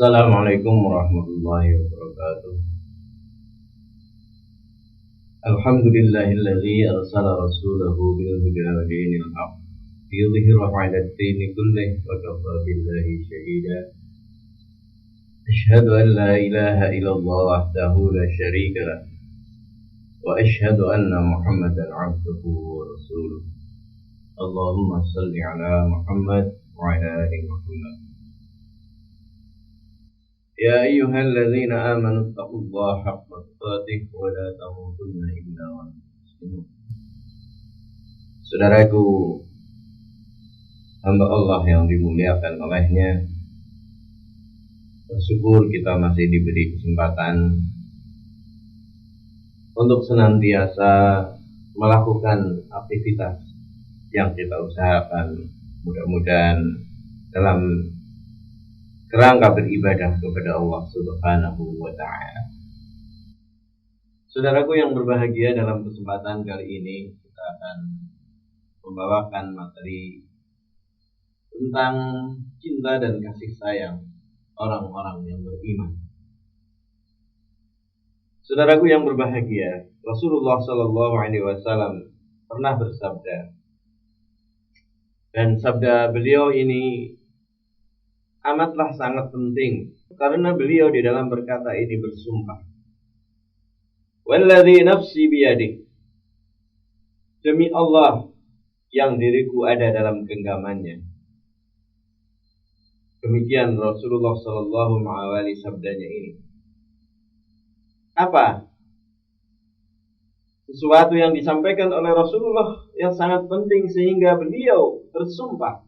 Assalamualaikum warahmatullahi wabarakatuh. Alhamdulillahilladzi arsala rasulahu bil huda wa dinil haqq liyudhhirahu 'ala ad-dini kullihi wa kafa billahi shahida. Asyhadu an la ilaha illallah wahdahu la syarika lah wa asyhadu anna Muhammadan 'abduhu wa rasuluh. Allahumma shalli 'ala Muhammad wa 'ala ali Muhammad. Ya ayyuhalladzina amanu taqullaha haqqa tuqatih wa la tamutunna illa wa antum muslimun. Saudaraku, hamba Allah yang dimuliakan olehnya, bersyukur kita masih diberi kesempatan untuk senantiasa melakukan aktivitas yang kita usahakan, mudah-mudahan dalam kerangka beribadah kepada Allah Subhanahu wa Ta'ala. Saudaraku yang berbahagia, dalam kesempatan kali ini kita akan membawakan materi tentang cinta dan kasih sayang orang-orang yang beriman. Saudaraku yang berbahagia, Rasulullah Shallallahu Alaihi Wasallam pernah bersabda, dan sabda beliau ini amatlah sangat penting, karena beliau di dalam berkata ini bersumpah, walladzi nafsi biyadihi, demi Allah yang diriku ada dalam genggamannya. Demikian Rasulullah Sallallahu Alaihi sabdanya ini. Apa? Sesuatu yang disampaikan oleh Rasulullah yang sangat penting sehingga beliau bersumpah,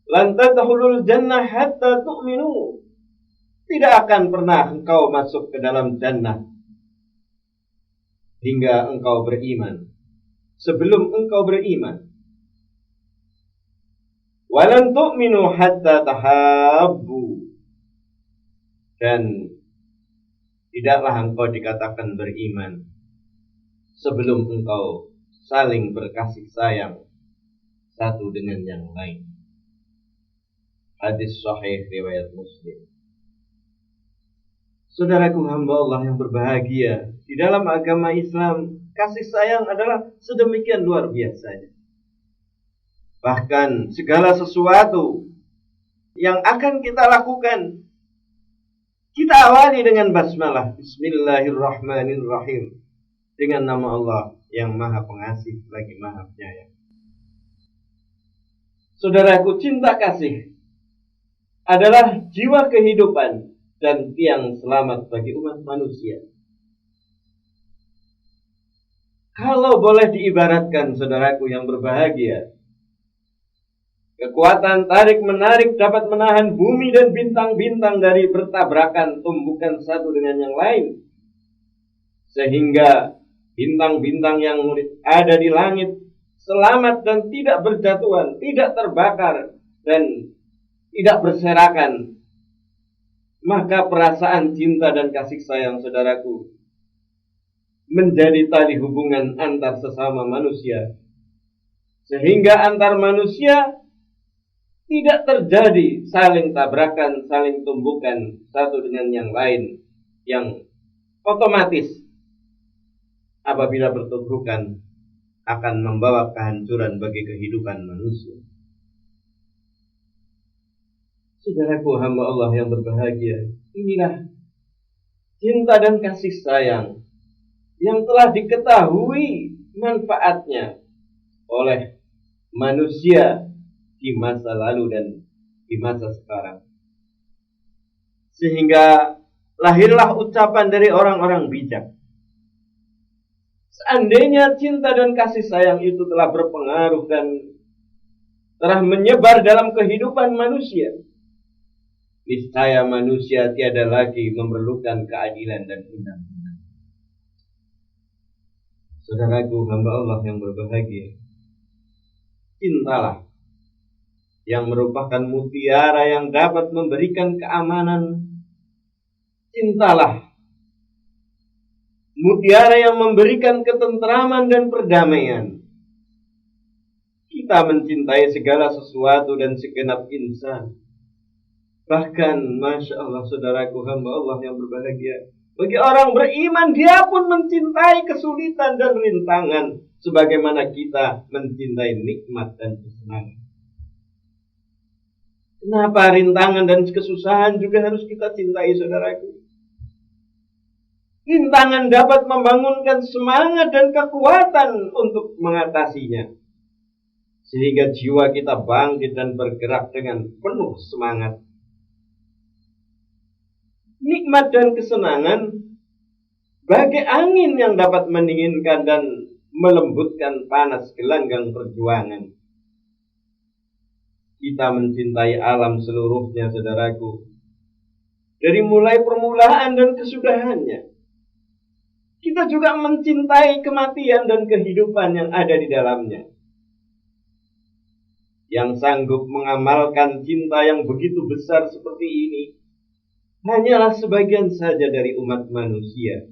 lan tadkhulul jannah hatta tu'minu, tidak akan pernah engkau masuk ke dalam jannah hingga engkau beriman, sebelum engkau beriman. Walan tu'minu hatta tahabbu, dan tidaklah engkau dikatakan beriman sebelum engkau saling berkasih sayang satu dengan yang lain. Hadis sahih riwayat Muslim. Saudaraku hamba Allah yang berbahagia, di dalam agama Islam kasih sayang adalah sedemikian luar biasanya. Bahkan segala sesuatu yang akan kita lakukan, kita awali dengan basmalah, Bismillahirrahmanirrahim, dengan nama Allah yang Maha Pengasih lagi Maha Penyayang. Saudaraku, cinta kasih adalah jiwa kehidupan dan tiang selamat bagi umat manusia. Kalau boleh diibaratkan, saudaraku yang berbahagia, kekuatan tarik-menarik dapat menahan bumi dan bintang-bintang dari bertabrakan tumbukan satu dengan yang lain, sehingga bintang-bintang yang ada di langit selamat dan tidak berjatuhan, tidak terbakar, dan tidak berserakan. Maka perasaan cinta dan kasih sayang, saudaraku, menjadi tali hubungan antar sesama manusia, sehingga antar manusia tidak terjadi saling tabrakan, saling tumbukan satu dengan yang lain, yang otomatis apabila bertubrukan akan membawa kehancuran bagi kehidupan manusia. Saudaraku hamba Allah yang berbahagia, inilah cinta dan kasih sayang yang telah diketahui manfaatnya oleh manusia di masa lalu dan di masa sekarang. Sehingga lahirlah ucapan dari orang-orang bijak. Seandainya cinta dan kasih sayang itu telah berpengaruh dan telah menyebar dalam kehidupan manusia, niscaya manusia tiada lagi memerlukan keadilan dan undang-undang. Saudaraku hamba Allah yang berbahagia, cintalah yang merupakan mutiara yang dapat memberikan keamanan. Cintalah mutiara yang memberikan ketentraman dan perdamaian. Kita mencintai segala sesuatu dan segenap insan, Bahkan, Masya Allah, saudaraku, hamba Allah yang berbahagia, bagi orang beriman, dia pun mencintai kesulitan dan rintangan sebagaimana kita mencintai nikmat dan kesenangan. Kenapa rintangan dan kesusahan juga harus kita cintai, saudaraku? Rintangan dapat membangunkan semangat dan kekuatan untuk mengatasinya, sehingga jiwa kita bangkit dan bergerak dengan penuh semangat. Nikmat dan kesenangan bagai angin yang dapat mendinginkan dan melembutkan panas gelanggang perjuangan. Kita mencintai alam seluruhnya, saudaraku, dari mulai permulaan dan kesudahannya. Kita juga mencintai kematian dan kehidupan yang ada di dalamnya. Yang sanggup mengamalkan cinta yang begitu besar seperti ini hanyalah sebagian saja dari umat manusia,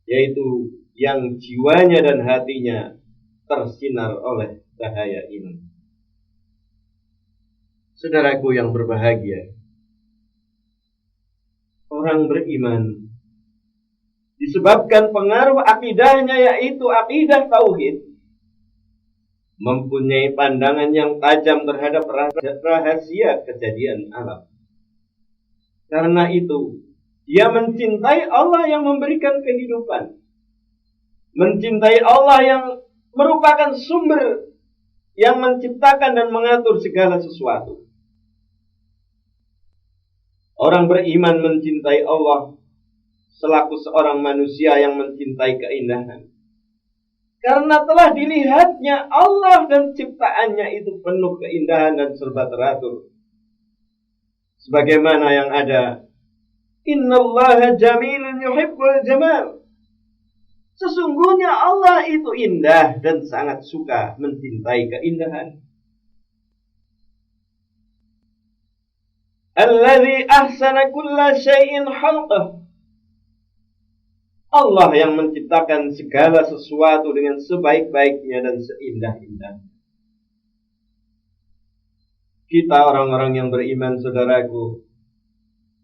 yaitu yang jiwanya dan hatinya tersinar oleh cahaya iman. Saudaraku yang berbahagia, orang beriman disebabkan pengaruh akidahnya, yaitu akidah tauhid, mempunyai pandangan yang tajam terhadap rahasia kejadian alam. Karena itu, dia mencintai Allah yang memberikan kehidupan, mencintai Allah yang merupakan sumber yang menciptakan dan mengatur segala sesuatu. Orang beriman mencintai Allah selaku seorang manusia yang mencintai keindahan, karena telah dilihatnya Allah dan ciptaannya itu penuh keindahan dan serba teratur. Sebagaimana yang ada, Innallaha jamilun yuhibbul jamal. Sesungguhnya Allah itu indah dan sangat suka mencintai keindahan. Alladzi ahsana kulla syai'in khalqah. Allah yang menciptakan segala sesuatu dengan sebaik-baiknya dan seindah-indahnya. Kita orang-orang yang beriman, saudaraku,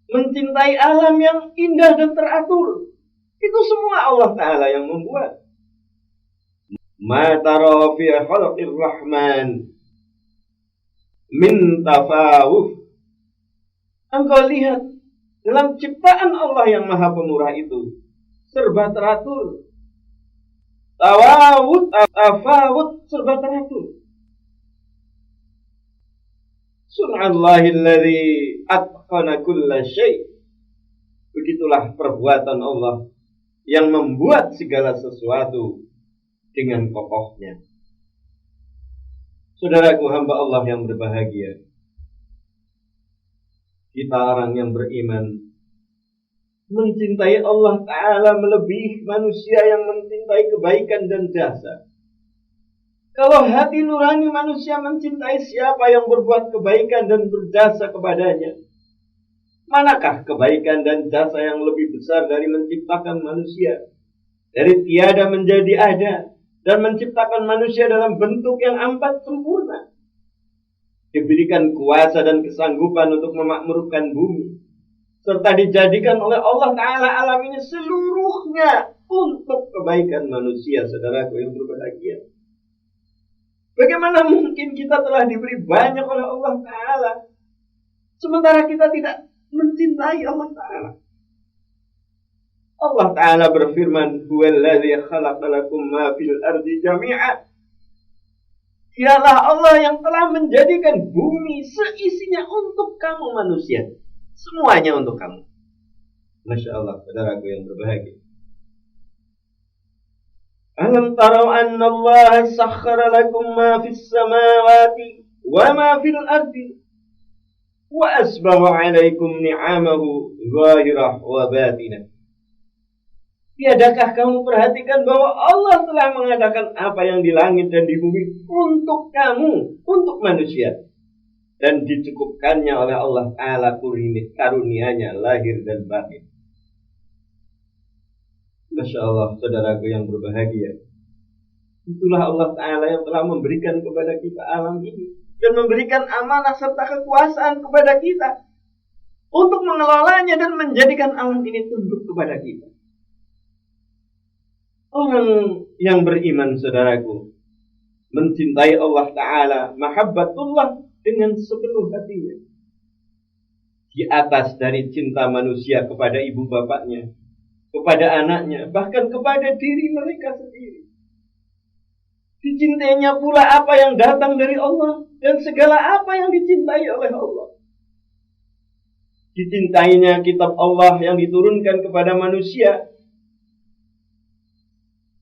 mencintai alam yang indah dan teratur. Itu semua Allah Ta'ala yang membuat. Ma tara fi khalqir rahman min tafawuf. Engkau lihat dalam ciptaan Allah yang maha pemurah itu serba teratur. Tafawut serba teratur. Subhanallahilladzi atqana kulla syai'. Begitulah perbuatan Allah yang membuat segala sesuatu dengan kokohnya. Saudaraku hamba Allah yang berbahagia, kita orang yang beriman mencintai Allah Ta'ala melebihi manusia yang mencintai kebaikan dan jasa. Kalau hati nurani manusia mencintai siapa yang berbuat kebaikan dan berjasa kepadanya, manakah kebaikan dan jasa yang lebih besar dari menciptakan manusia dari tiada menjadi ada dan menciptakan manusia dalam bentuk yang amat sempurna, diberikan kuasa dan kesanggupan untuk memakmurkan bumi, serta dijadikan oleh Allah Ta'ala alam ini seluruhnya untuk kebaikan manusia. Saudaraku yang berbahagia, bagaimana mungkin kita telah diberi banyak oleh Allah Ta'ala sementara kita tidak mencintai Allah Ta'ala? Allah Ta'ala berfirman, Huwallazi khalaqa lakum ma fil ardi jami'a. Dialah Allah yang telah menjadikan bumi seisinya untuk kamu manusia. Semuanya untuk kamu. Masya Allah, saudaraku yang berbahagia. Alam tarau anna Allah sakhara lakum ma fis samawati wa ma fil ardi wa asbahu alaikum ni'amahu zahirah wa batinah. Tiadakah kamu perhatikan bahwa Allah telah mengadakan apa yang di langit dan di bumi untuk kamu, untuk manusia, dan dicukupkannya oleh Allah Ta'ala karunia-Nya lahir dan batin. Masya Allah, saudaraku yang berbahagia, itulah Allah Ta'ala yang telah memberikan kepada kita alam ini dan memberikan amanah serta kekuasaan kepada kita untuk mengelolanya dan menjadikan alam ini tunduk kepada kita. Orang yang beriman, saudaraku, mencintai Allah Ta'ala, mahabbatullah dengan sepenuh hatinya. Di atas dari cinta manusia kepada ibu bapaknya, kepada anaknya, bahkan kepada diri mereka sendiri. Dicintainya pula apa yang datang dari Allah dan segala apa yang dicintai oleh Allah. Dicintainya kitab Allah yang diturunkan kepada manusia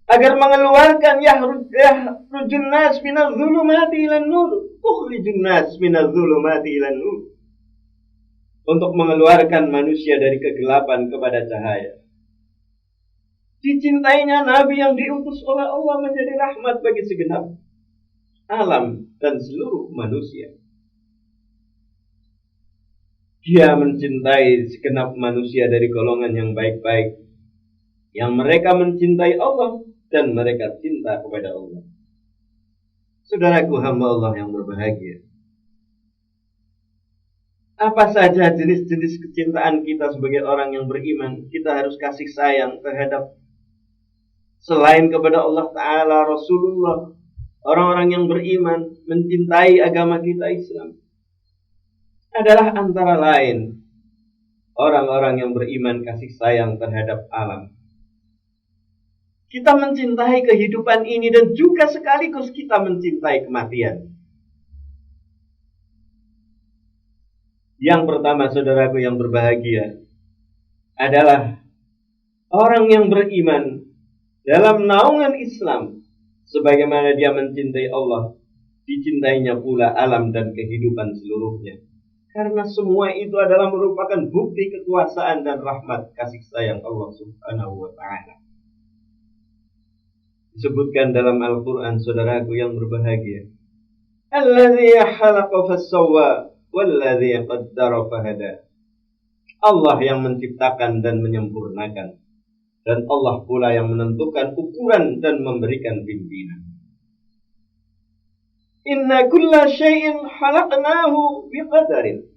agar mengeluarkan yahrujun nas minaz zulumati ilan nur, ukhrijun nas minaz zulumati ilan nur, untuk mengeluarkan manusia dari kegelapan kepada cahaya. Dicintainya Nabi yang diutus oleh Allah menjadi rahmat bagi segenap alam dan seluruh manusia. Dia mencintai segenap manusia dari golongan yang baik-baik, yang mereka mencintai Allah dan mereka cinta kepada Allah. Saudaraku hamba Allah yang berbahagia, apa saja jenis-jenis kecintaan kita sebagai orang yang beriman, kita harus kasih sayang terhadap selain kepada Allah Ta'ala, Rasulullah, orang-orang yang beriman, mencintai agama kita Islam, adalah antara lain orang-orang yang beriman kasih sayang terhadap alam. Kita mencintai kehidupan ini dan juga sekaligus kita mencintai kematian. Yang pertama, saudaraku yang berbahagia, adalah orang yang beriman dalam naungan Islam, sebagaimana dia mencintai Allah, dicintainya pula alam dan kehidupan seluruhnya. Karena semua itu adalah merupakan bukti kekuasaan dan rahmat kasih sayang Allah Subhanahu wa Ta'ala. Disebutkan dalam Al-Quran, saudaraku yang berbahagia, Alladzi khalaqa fassawwa walladzi qaddara fahada. Allah yang menciptakan dan menyempurnakan, dan Allah pula yang menentukan ukuran dan memberikan pimpinan. Inna kulla syai'in khalaqnahu biqadarin.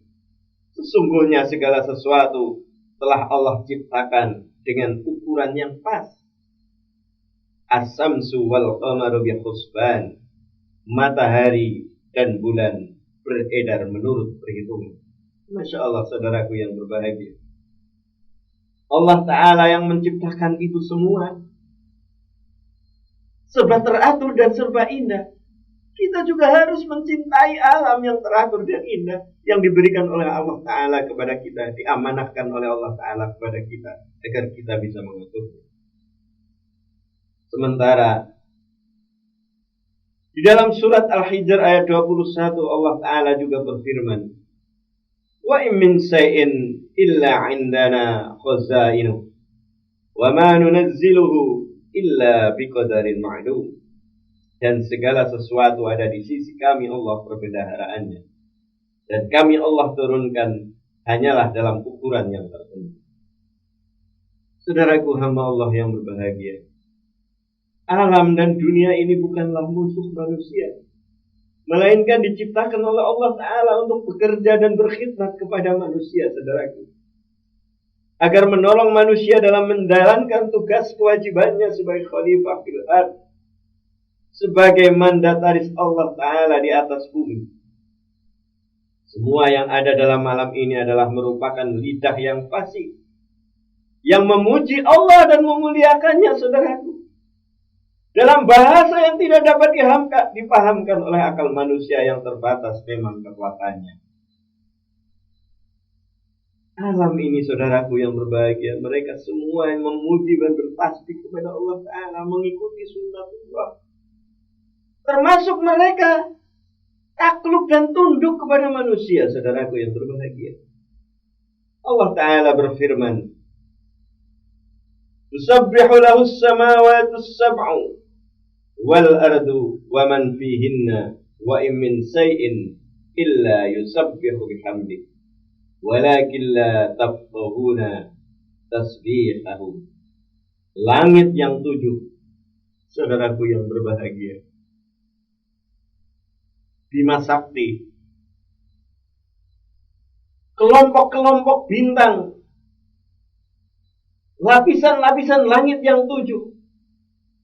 Sesungguhnya segala sesuatu telah Allah ciptakan dengan ukuran yang pas. As-samsu wal qamaru bihusban. Matahari dan bulan beredar menurut perhitungan. Masya Allah, saudaraku yang berbahagia, Allah Ta'ala yang menciptakan itu semua serba teratur dan serba indah. Kita juga harus mencintai alam yang teratur dan indah yang diberikan oleh Allah Ta'ala kepada kita, diamanahkan oleh Allah Ta'ala kepada kita, agar kita bisa mengaturnya. Sementara di dalam surat Al-Hijr ayat 21, Allah Ta'ala juga berfirman, Wa in min shay'in illa 'indana khazainuh wa ma nunazziluhu illa biqadarin ma'lum. Dan segala sesuatu ada di sisi kami Allah perbendaharaannya, dan kami Allah turunkan hanyalah dalam ukuran yang tertentu. Saudaraku hamba Allah yang berbahagia, alam dan dunia ini bukanlah musuh manusia, melainkan diciptakan oleh Allah Ta'ala untuk bekerja dan berkhidmat kepada manusia, saudaraku, agar menolong manusia dalam menjalankan tugas kewajibannya sebagai khalifah fil ardh, sebagai mandataris Allah Ta'ala di atas bumi. Semua yang ada dalam alam ini adalah merupakan lidah yang fasih, yang memuji Allah dan memuliakannya, saudaraku, dalam bahasa yang tidak dapat dipahamkan oleh akal manusia yang terbatas memang kekuatannya. Alam ini, saudaraku yang berbahagia, mereka semua yang memuji dan bertasbih kepada Allah Ta'ala, mengikuti sunnatullah, termasuk mereka takluk dan tunduk kepada manusia, saudaraku yang berbahagia. Allah Ta'ala berfirman, Tusabbihu lahu as-samawati as-sab'u wal ardu wa man fihinna wa in min shay'in illa yusabbihu bihamdihi walakin la tafqahuna tasbihahum. Langit yang 7, saudaraku yang berbahagia, Bima Sakti, kelompok-kelompok bintang, lapisan-lapisan langit yang 7,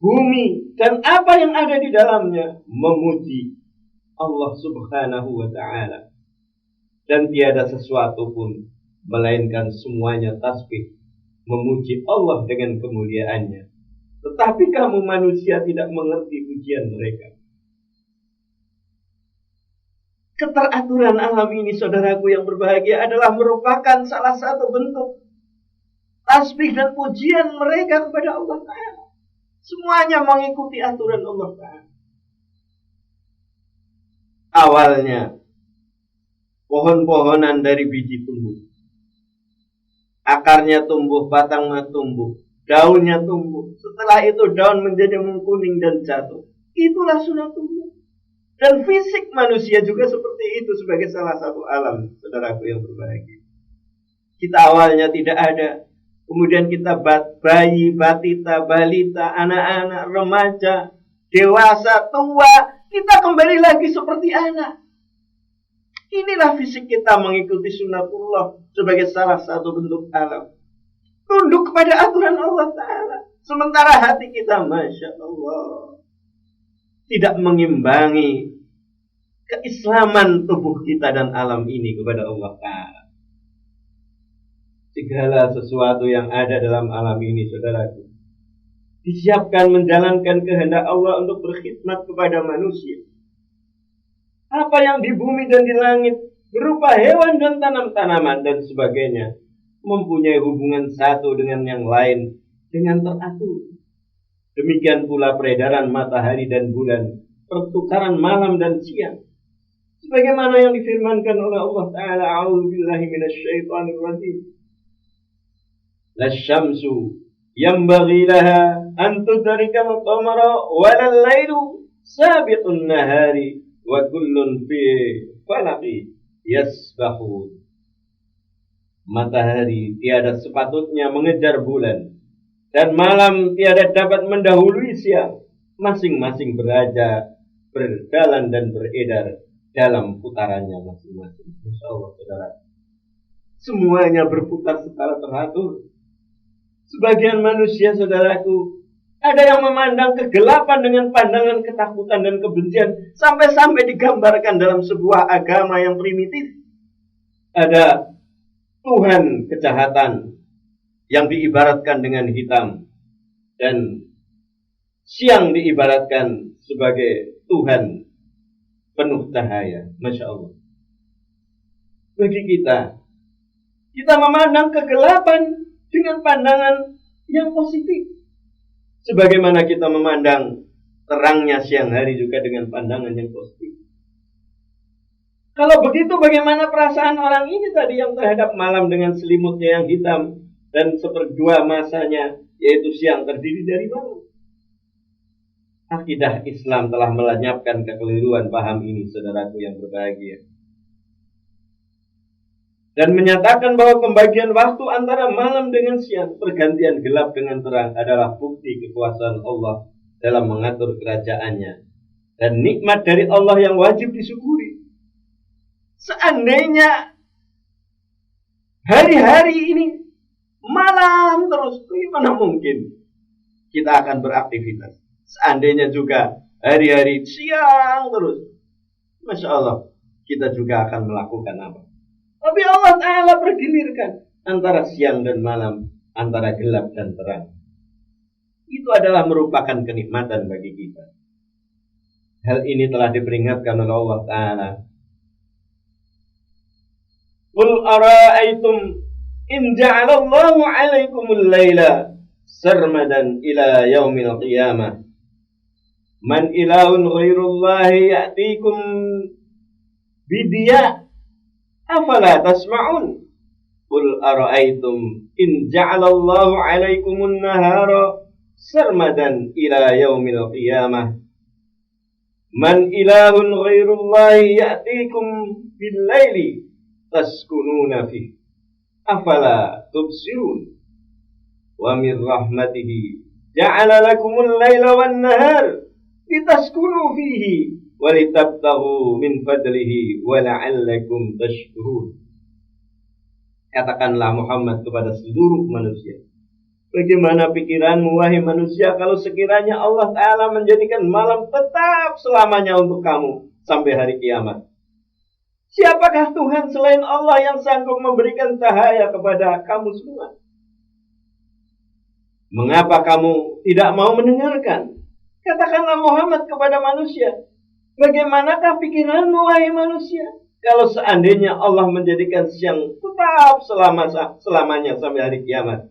bumi, dan apa yang ada di dalamnya memuji Allah subhanahu wa ta'ala. Dan tiada sesuatu pun melainkan semuanya tasbih memuji Allah dengan kemuliaannya. Tetapi kamu manusia tidak mengerti pujian mereka. Keteraturan alam ini, saudaraku yang berbahagia, adalah merupakan salah satu bentuk tasbih dan pujian mereka kepada Allah Ta'ala. Semuanya mengikuti aturan Allah Ta'ala. Awalnya pohon-pohonan dari biji tumbuh, akarnya tumbuh, batangnya tumbuh, daunnya tumbuh. Setelah itu daun menjadi mengkuning dan jatuh. Itulah sunatullah. Dan fisik manusia juga seperti itu sebagai salah satu alam, saudaraku yang berbahagia. Kita awalnya tidak ada, kemudian kita bayi, batita, balita, anak-anak, remaja, dewasa, tua, kita kembali lagi seperti anak. Inilah fisik kita mengikuti sunatullah sebagai salah satu bentuk alam. Tunduk kepada aturan Allah Ta'ala. Sementara hati kita, Masya Allah, tidak mengimbangi keislaman tubuh kita dan alam ini kepada Allah Ta'ala. Segala sesuatu yang ada dalam alam ini, saudaraku, disiapkan menjalankan kehendak Allah untuk berkhidmat kepada manusia. Apa yang di bumi dan di langit berupa hewan dan tanam-tanaman dan sebagainya mempunyai hubungan satu dengan yang lain dengan teratur. Demikian pula peredaran matahari dan bulan, pertukaran malam dan siang. Sebagaimana yang difirmankan oleh Allah Ta'ala, A'udzubillahi minasyaitonir rajim. Lasyamsu yanbaghi laha an tudrikal qamara walal lailu sabiqun nahari wa kullun fi falaqi yasbahun. Matahari tiada sepatutnya mengejar bulan, dan malam tiada dapat mendahului siang. Masing-masing berjalan dan beredar dalam putarannya masing-masing. Masya Allah, saudara. Semuanya berputar secara teratur. Sebagian manusia, saudaraku, ada yang memandang kegelapan dengan pandangan ketakutan dan kebencian, sampai-sampai digambarkan dalam sebuah agama yang primitif. Ada Tuhan kejahatan yang diibaratkan dengan hitam, dan siang diibaratkan sebagai Tuhan penuh cahaya. Masya Allah. Bagi kita memandang kegelapan dengan pandangan yang positif. Sebagaimana kita memandang terangnya siang hari juga dengan pandangan yang positif. Kalau begitu, bagaimana perasaan orang ini tadi yang terhadap malam dengan selimutnya yang hitam dan seperdua masanya, yaitu siang, terdiri dari malam? Akidah Islam telah melenyapkan kekeliruan paham ini, saudaraku yang berbahagia, dan menyatakan bahwa pembagian waktu antara malam dengan siang, pergantian gelap dengan terang, adalah bukti kekuasaan Allah dalam mengatur kerajaannya dan nikmat dari Allah yang wajib disyukuri. Seandainya hari-hari ini malam terus, bagaimana mungkin kita akan beraktivitas? Seandainya juga hari-hari siang terus, Masya Allah, kita juga akan melakukan apa? Tapi Allah Ta'ala bergilirkan antara siang dan malam, antara gelap dan terang. Itu adalah merupakan kenikmatan bagi kita. Hal ini telah diperingatkan oleh Allah Ta'ala. Qul ara'aytum in ja'alallahu 'alaikumul laila sarmadan ila yaumil qiyamah man ilahun ghairullahi ya'tikum bidiya afala tasma'un. Qul ara'aytum in ja'alallahu 'alaikumun nahara sarmadan ila yaumil qiyamah man ilahun ghairullahi ya'tikum bil laili taskununa fi afala tubsirun. Wa min rahmatihi ja'ala lakumul laila wan nahar litaskunu fihi wa litabtaghu min fadlihi wa la'allakum tashkurun. Katakanlah Muhammad kepada seluruh manusia. Bagaimana pikiranmu wahai manusia kalau sekiranya Allah Ta'ala menjadikan malam tetap selamanya untuk kamu sampai hari kiamat? Siapakah Tuhan selain Allah yang sanggup memberikan cahaya kepada kamu semua? Mengapa kamu tidak mau mendengarkan? Katakanlah Muhammad kepada manusia. Bagaimanakah pikiranmu wahai manusia? Kalau seandainya Allah menjadikan siang tetap selamanya sampai hari kiamat,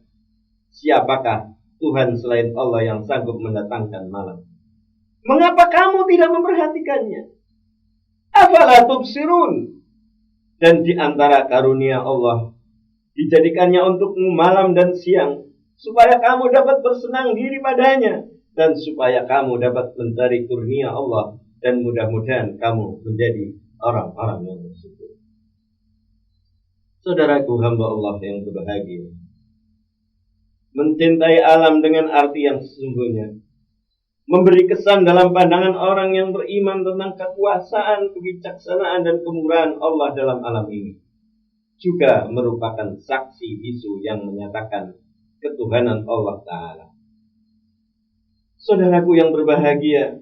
siapakah Tuhan selain Allah yang sanggup mendatangkan malam? Mengapa kamu tidak memperhatikannya? Afala tubsirun. Dan di antara karunia Allah, dijadikannya untukmu malam dan siang, supaya kamu dapat bersenang diri padanya, dan supaya kamu dapat mencari kurnia Allah, dan mudah-mudahan kamu menjadi orang-orang yang bersyukur. Saudaraku hamba Allah yang berbahagia, mencintai alam dengan arti yang sesungguhnya, memberi kesan dalam pandangan orang yang beriman tentang kekuasaan, kebijaksanaan, dan kemurahan Allah dalam alam ini, juga merupakan saksi bisu yang menyatakan ketuhanan Allah Ta'ala. Saudaraku yang berbahagia,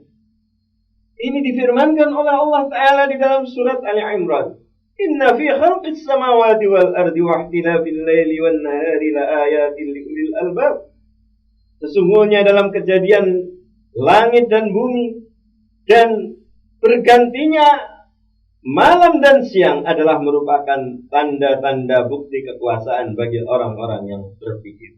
ini difirmankan oleh Allah Ta'ala di dalam surat Ali Imran. Inna fi khalqis samawati wal ardi wa ihtilafil laili wan nahari la ayatin li ulil albab. Sesungguhnya dalam kejadian langit dan bumi dan bergantinya malam dan siang adalah merupakan tanda-tanda bukti kekuasaan bagi orang-orang yang berpikir.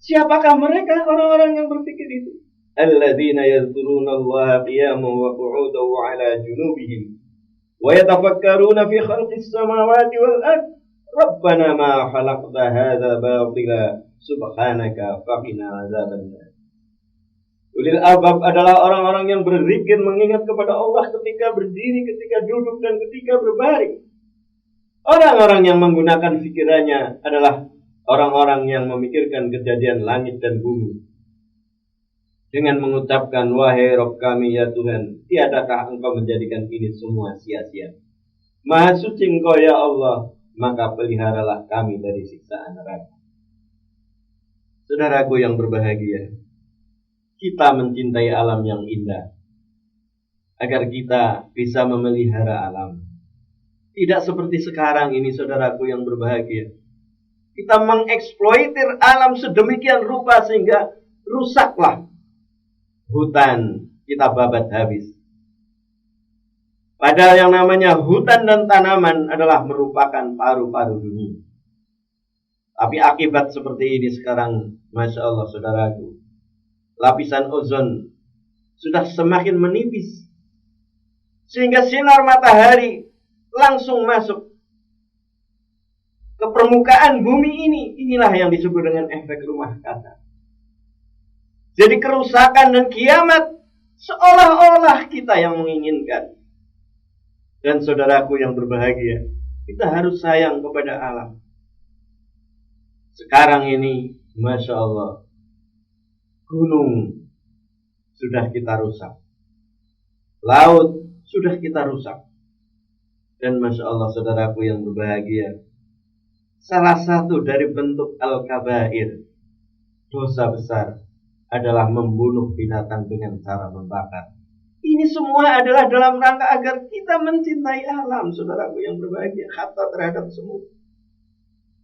Siapakah mereka orang-orang yang berpikir itu? Alladzina yadhkuruna Allah qiyaman wa qu'udan wa 'ala junubihim wa yatafakkaruna fi khalqis samawati wal ard. Rabbana ma khalaqta hadza batila subhanaka faqina adzabannar. Ulil albab adalah orang-orang yang berzikir mengingat kepada Allah ketika berdiri, ketika duduk, dan ketika berbaring. Orang-orang yang menggunakan pikirannya adalah orang-orang yang memikirkan kejadian langit dan bumi dengan mengucapkan, wahai Rabb kami ya Tuhan, tiadakah Engkau menjadikan ini semua sia-sia? Maha suci Engkau ya Allah, maka peliharalah kami dari siksaan neraka. Saudaraku yang berbahagia, kita mencintai alam yang indah agar kita bisa memelihara alam. Tidak seperti sekarang ini, saudaraku yang berbahagia, kita mengeksploitir alam sedemikian rupa sehingga rusaklah hutan, kita babat habis. Padahal yang namanya hutan dan tanaman adalah merupakan paru-paru dunia. Tapi akibat seperti ini sekarang, Masya Allah saudaraku, lapisan ozon sudah semakin menipis, sehingga sinar matahari langsung masuk ke permukaan bumi ini. Inilah yang disebut dengan efek rumah kaca. Jadi kerusakan dan kiamat seolah-olah kita yang menginginkan. Dan saudaraku yang berbahagia, kita harus sayang kepada alam. Sekarang ini, Masya Allah, gunung sudah kita rusak, laut sudah kita rusak. Dan Masya Allah saudaraku yang berbahagia, salah satu dari bentuk al-kabair, dosa besar, adalah membunuh binatang dengan cara membakar. Ini semua adalah dalam rangka agar kita mencintai alam, saudaraku yang berbahagia, hatta terhadap semut.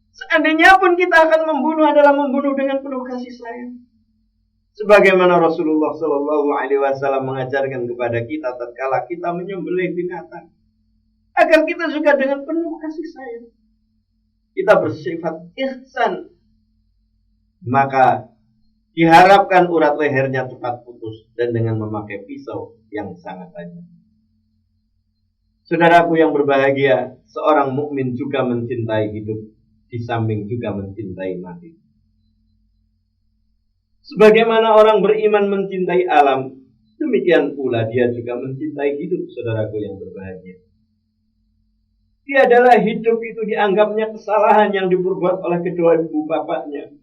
Seandainya pun kita akan membunuh adalah membunuh dengan penuh kasih sayang. Sebagaimana Rasulullah SAW mengajarkan kepada kita tatkala kita menyembelih binatang, agar kita juga dengan penuh kasih sayang, kita bersifat ihsan, maka diharapkan urat lehernya cepat putus dan dengan memakai pisau yang sangat tajam. Saudaraku yang berbahagia, seorang mukmin juga mencintai hidup, di samping juga mencintai mati. Sebagaimana orang beriman mencintai alam, demikian pula dia juga mencintai hidup, saudaraku yang berbahagia. Tiadalah hidup itu dianggapnya kesalahan yang diperbuat oleh kedua ibu bapaknya.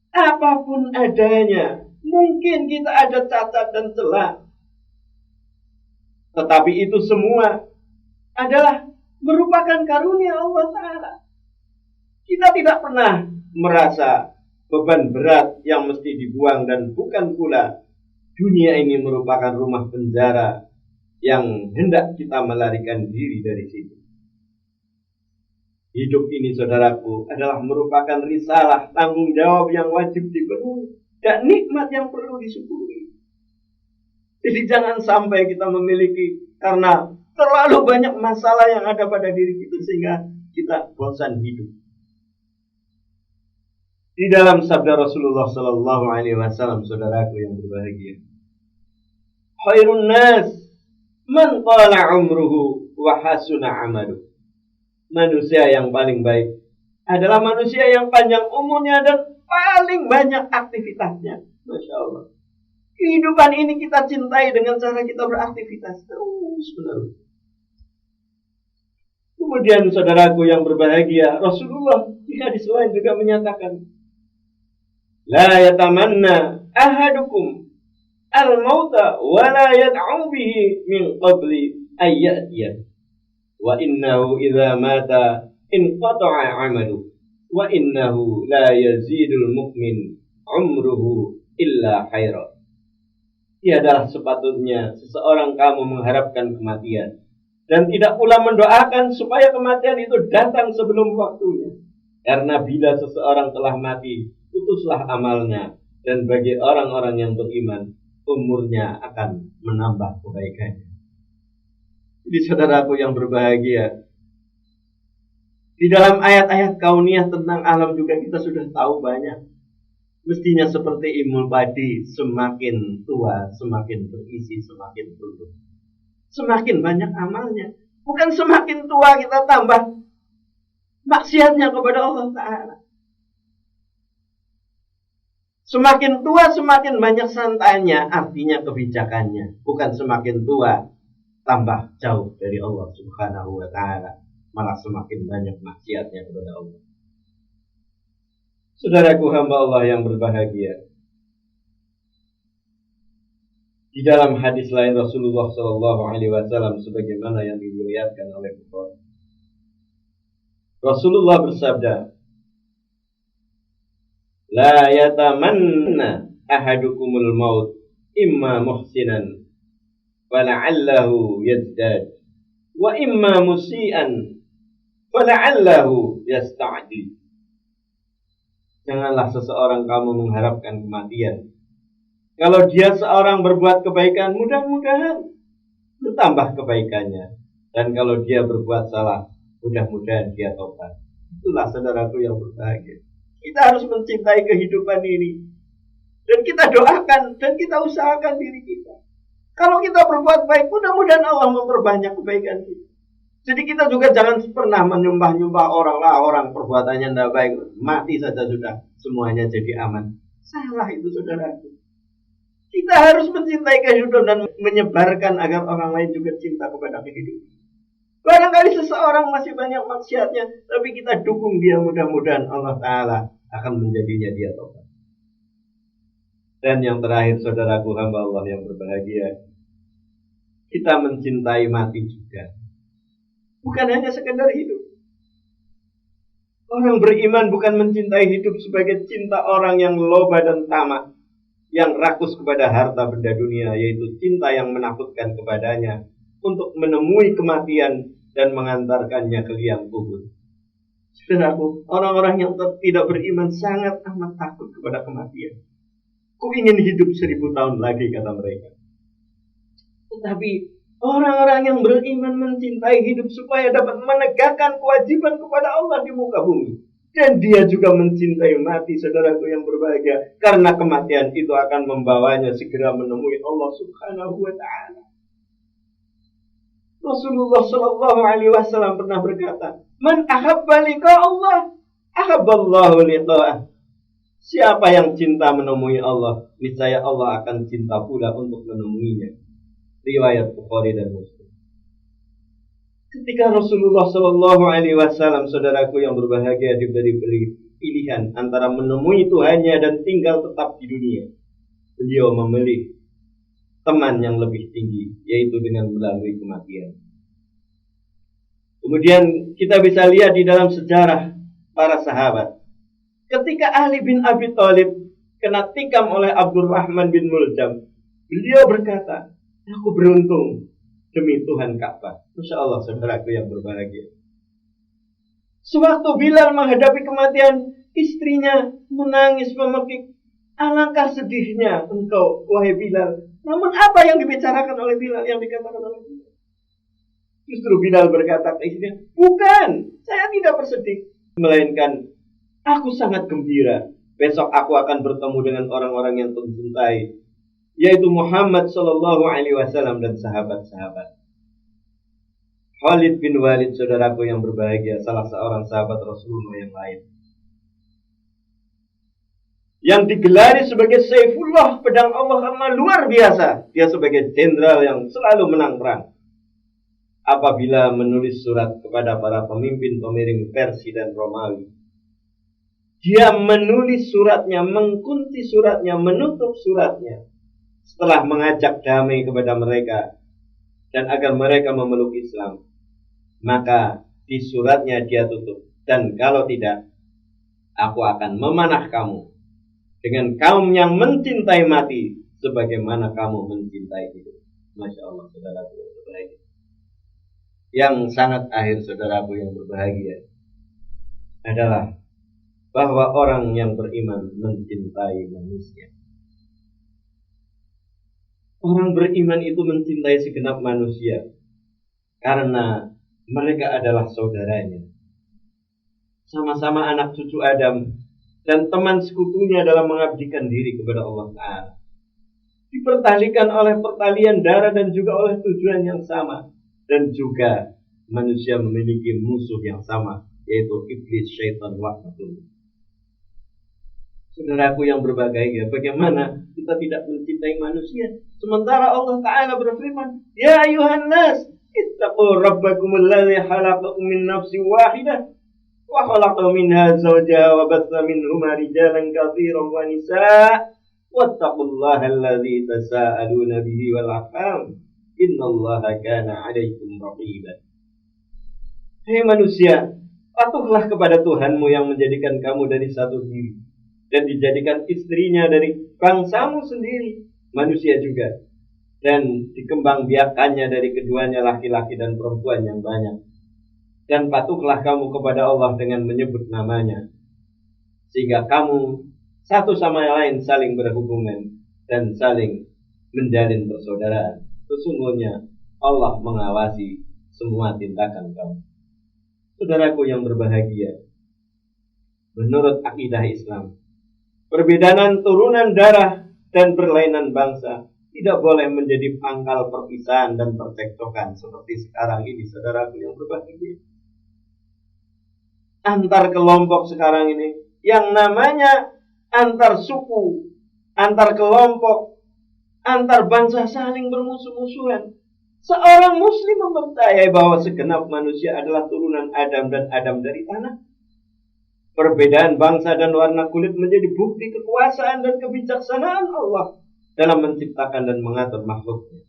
Apapun adanya, mungkin kita ada cacat dan celah, tetapi itu semua adalah merupakan karunia Allah Ta'ala. Kita tidak pernah merasa beban berat yang mesti dibuang, dan bukan pula dunia ini merupakan rumah penjara yang hendak kita melarikan diri dari situ. Hidup ini, saudaraku, adalah merupakan risalah, tanggung jawab yang wajib dipenuhi, dan nikmat yang perlu disyukuri. Jadi jangan sampai kita memiliki karena terlalu banyak masalah yang ada pada diri kita sehingga kita bosan hidup. Di dalam sabda Rasulullah Sallallahu Alaihi Wasallam, saudaraku yang berbahagia, khairun nas man qala umruhu wa hasuna amaluh. Manusia yang paling baik adalah manusia yang panjang umurnya dan paling banyak aktivitasnya. Masya Allah. Kehidupan ini kita cintai dengan cara kita beraktivitas terus menerus. Kemudian saudaraku yang berbahagia, Rasulullah di hadis lain juga menyatakan, la yatamanna ahadukum al-mauta wa la yad'u bihi min qabli ayyatiyah. Wa innahu idza mata inqata'a 'amaluhu wa innahu la yazidul mu'min umruhu illa khairan. Tiadalah sepatutnya seseorang kamu mengharapkan kematian dan tidak pula mendoakan supaya kematian itu datang sebelum waktunya. Karena bila seseorang telah mati, putuslah amalnya, dan bagi orang-orang yang beriman, umurnya akan menambah kebaikannya. Jadi saudaraku yang berbahagia, di dalam ayat-ayat kauniyah tentang alam juga kita sudah tahu banyak. Mestinya seperti ilmu padi, semakin tua, semakin berisi, semakin tumbuh. Semakin banyak amalnya. Bukan semakin tua kita tambah maksiatnya kepada Allah Ta'ala. Semakin tua, semakin banyak santainya, artinya kebijakannya. Bukan semakin tua, tambah jauh dari Allah Subhanahu wa Ta'ala, malah semakin banyak maksiatnya kepada Allah. Saudaraku hamba Allah yang berbahagia, di dalam hadis lain Rasulullah Sallallahu Alaihi Wasallam sebagaimana yang diriwayatkan oleh Bukhari, Rasulullah bersabda, la yatamanna ahadukumul maut imma muhsinan fala'allahu yazdad wa imma musian fala'allahu yasta'dil. Janganlah seseorang kamu mengharapkan kematian. Kalau dia seorang berbuat kebaikan, mudah-mudahan bertambah kebaikannya. Dan kalau dia berbuat salah, mudah-mudahan dia tobat. Itulah saudaraku yang berbahagia. Kita harus mencintai kehidupan ini. Dan kita doakan, dan kita usahakan diri kita. Kalau kita berbuat baik, mudah-mudahan Allah memperbanyak kebaikan kita. Jadi kita juga jangan pernah menyembah-nyembah orang lah, orang perbuatannya tidak baik, mati saja sudah, semuanya jadi aman. Salah itu saudaraku. Kita harus mencintai kehidupan dan menyebarkan agar orang lain juga cinta kepada kehidupan. Barangkali seseorang masih banyak maksiatnya, tapi kita dukung dia, mudah-mudahan Allah Ta'ala akan menjadinya dia tobat. Dan yang terakhir saudaraku hamba Allah yang berbahagia, kita mencintai mati juga. Bukan hanya sekedar hidup. Orang beriman bukan mencintai hidup sebagai cinta orang yang loba dan tamak, yang rakus kepada harta benda dunia, yaitu cinta yang menakutkan kepadanya untuk menemui kematian dan mengantarkannya ke liang kubur. Saudaraku, orang-orang yang tidak beriman sangat amat takut kepada kematian. Ku ingin hidup 1000 tahun lagi, kata mereka. Tetapi orang-orang yang beriman mencintai hidup supaya dapat menegakkan kewajiban kepada Allah di muka bumi. Dan dia juga mencintai mati, saudaraku yang berbahagia, karena kematian itu akan membawanya segera menemui Allah Subhanahu wa Ta'ala. Rasulullah Sallallahu Alaihi Wasallam pernah berkata, man ahabba liqa Allah, ahabballahu liqa'ah. Siapa yang cinta menemui Allah, niscaya Allah akan cinta pula untuk menemuinya. Riwayat Bukhari dan Muslim. Ketika Rasulullah Sallallahu Alaihi Wasallam, saudaraku yang berbahagia, diberi pilihan antara menemui Tuhannya dan tinggal tetap di dunia, beliau memilih teman yang lebih tinggi, yaitu dengan melalui kematian. Kemudian kita bisa lihat di dalam sejarah para sahabat. Ketika Ali bin Abi Thalib kena tikam oleh Abdurrahman bin Muljam, beliau berkata, aku beruntung demi Tuhan Ka'bah. Masya Allah, saudaraku yang berbahagia. Sewaktu Bilal menghadapi kematian, istrinya menangis memekik. Alangkah sedihnya engkau, wahai Bilal. Namun apa yang dibicarakan oleh Bilal, yang dikatakan oleh Bilal? Justru Bilal berkata ke istrinya, bukan, saya tidak bersedih. Melainkan, aku sangat gembira. Besok aku akan bertemu dengan orang-orang yang mencintai, yaitu Muhammad Sallallahu Alaihi Wasallam dan sahabat-sahabat. Khalid bin Walid, saudaraku yang berbahagia, salah seorang sahabat Rasulullah yang lain, yang digelari sebagai Saifullah, pedang Allah, karena luar biasa. Dia sebagai jenderal yang selalu menang perang. Apabila menulis surat kepada para pemimpin pemiring Persia dan Romawi, dia menulis suratnya, mengkunci suratnya, menutup suratnya, setelah mengajak damai kepada mereka dan agar mereka memeluk Islam. Maka di suratnya dia tutup, dan kalau tidak, aku akan memanah kamu dengan kaum yang mencintai mati sebagaimana kamu mencintai hidup. Masya Allah, saudaraku yang berbahagia. Yang sangat akhir, saudaraku yang berbahagia, adalah bahwa orang yang beriman mencintai manusia. Orang beriman itu mencintai segenap manusia karena mereka adalah saudaranya, sama-sama anak cucu Adam dan teman sekutunya dalam mengabdikan diri kepada Allah Ta'ala. Dipertalikan oleh pertalian darah dan juga oleh tujuan yang sama. Dan juga manusia memiliki musuh yang sama, yaitu iblis, syaitan, laknatullah. Saudaraku yang berbahagia, bagaimana kita tidak mencintai manusia sementara Allah Ta'ala berfirman, ya ayuhan nas, ittaqu rabbakum alladhi khalaqakum min nafsin wahidah wa khalaqa minha zawjaha wa batha minhuma rijalan katsiran wa nisaa wattaqullaha alladhi tasaaluna bihi wal arham innallaha kana 'alaikum raqiba. Hei manusia, patuhlah kepada Tuhanmu yang menjadikan kamu dari satu diri dan dijadikan istrinya dari bangsamu sendiri, manusia juga, dan dikembangbiakannya dari keduanya laki-laki dan perempuan yang banyak. Dan patuhlah kamu kepada Allah dengan menyebut namanya, sehingga kamu satu sama lain saling berhubungan dan saling menjalin persaudaraan. Sesungguhnya Allah mengawasi semua tindakan kamu. Saudaraku yang berbahagia, menurut akidah Islam, perbedaan turunan darah dan berlainan bangsa tidak boleh menjadi pangkal perpisahan dan percekcokan seperti sekarang ini, saudaraku yang berbahagia. Antar kelompok sekarang ini, yang namanya antar suku, antar kelompok, antar bangsa saling bermusuh-musuhan. Seorang muslim mempercayai bahwa segenap manusia adalah turunan Adam dan Adam dari tanah. Perbedaan bangsa dan warna kulit menjadi bukti kekuasaan dan kebijaksanaan Allah dalam menciptakan dan mengatur makhluknya.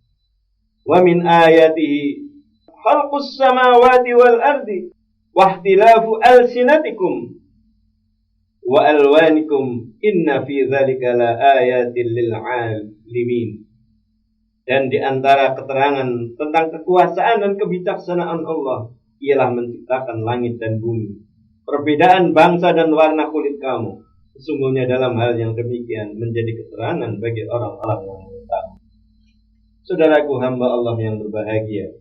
Wa min ayatihi khalqus samawati wal ardi wa ikhtilafu alsinatikum wa alwanikum inna fi dzalika la ayatin lil 'alimin. Dan di antara keterangan tentang kekuasaan dan kebijaksanaan Allah ialah menciptakan langit dan bumi, perbedaan bangsa dan warna kulit kamu. Sesungguhnya dalam hal yang demikian menjadi keterangan bagi orang-orang yang mengetahui. Saudaraku hamba Allah yang berbahagia,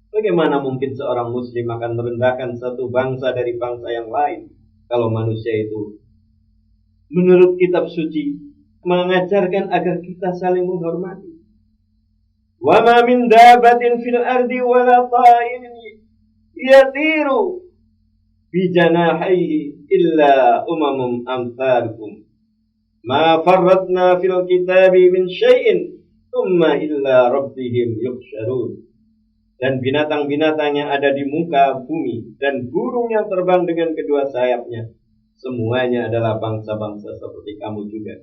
bagaimana mungkin seorang muslim akan merendahkan satu bangsa dari bangsa yang lain kalau manusia itu menurut kitab suci mengajarkan agar kita saling menghormati. Wa ma min dabatin fil ardi wala ta'irin yatiru bijanahihi illa umamum amsalukum ma farratna fil kitabi min syai'in thumma illa rabbihim yuhsyarun. Dan binatang-binatang yang ada di muka bumi dan burung yang terbang dengan kedua sayapnya, semuanya adalah bangsa-bangsa seperti kamu juga.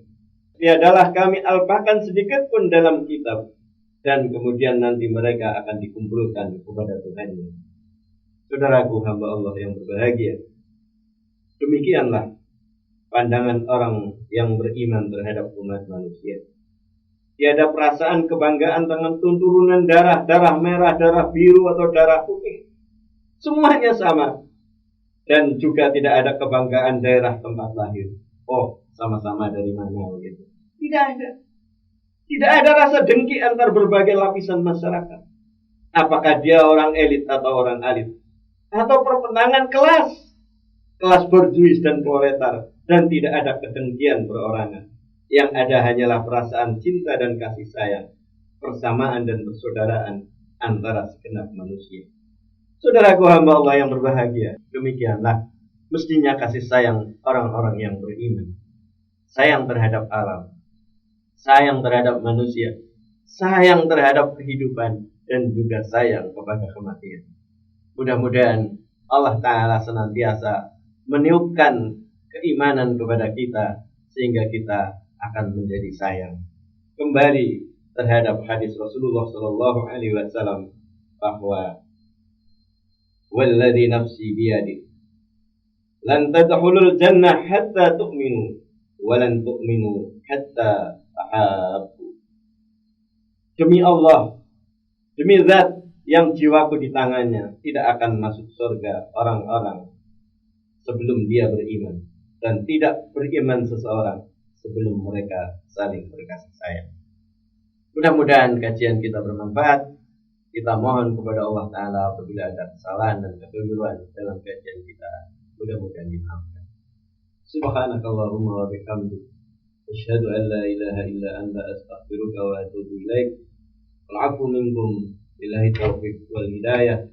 Tiadalah kami alpakan sedikit pun dalam kitab, dan kemudian nanti mereka akan dikumpulkan kepada Tuhannya. Saudaraku hamba Allah yang berbahagia, demikianlah pandangan orang yang beriman terhadap umat manusia. Tiada perasaan kebanggaan dengan turunan darah merah, darah biru, atau darah putih. Semuanya sama. Dan juga tidak ada kebanggaan daerah tempat lahir. Oh, sama-sama dari mana gitu. Tidak ada. Tidak ada rasa dengki antar berbagai lapisan masyarakat. Apakah dia orang elit atau orang alit, atau pertentangan kelas borjuis dan proletar, dan tidak ada kedengkian perorangan. Yang ada hanyalah perasaan cinta dan kasih sayang, persamaan dan persaudaraan antara segenap manusia. Saudaraku hamba Allah yang berbahagia, demikianlah mestinya kasih sayang orang-orang yang beriman. Sayang terhadap alam, sayang terhadap manusia, sayang terhadap kehidupan, dan juga sayang kepada kematian. Mudah-mudahan Allah Ta'ala senantiasa meniupkan keimanan kepada kita, sehingga kita akan menjadi sayang kembali terhadap hadis Rasulullah Sallallahu Alaihi Wasallam bahwa walladzi nafsi biyadi lan tadkhulul jannah hatta tu'minu wa lan tu'minu hatta tahabbu. Demi Allah, demi zat yang jiwaku di tangannya, tidak akan masuk surga orang-orang sebelum dia beriman, dan tidak beriman seseorang sebelum mereka saling berkasih sayang. Mudah-mudahan kajian kita bermanfaat. Kita mohon kepada Allah Ta'ala apabila ada kesalahan dan kekeliruan dalam kajian kita, mudah-mudahan dimaafkan. Subhanakallahumma wa bihamdik, asyhadu an la ilaha illa anta, astaghfiruka wa atubu ilaik. Al-'afwu minkum, billahi taufiq wal hidayah.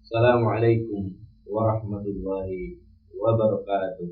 Assalamualaikum warahmatullahi wabarakatuh.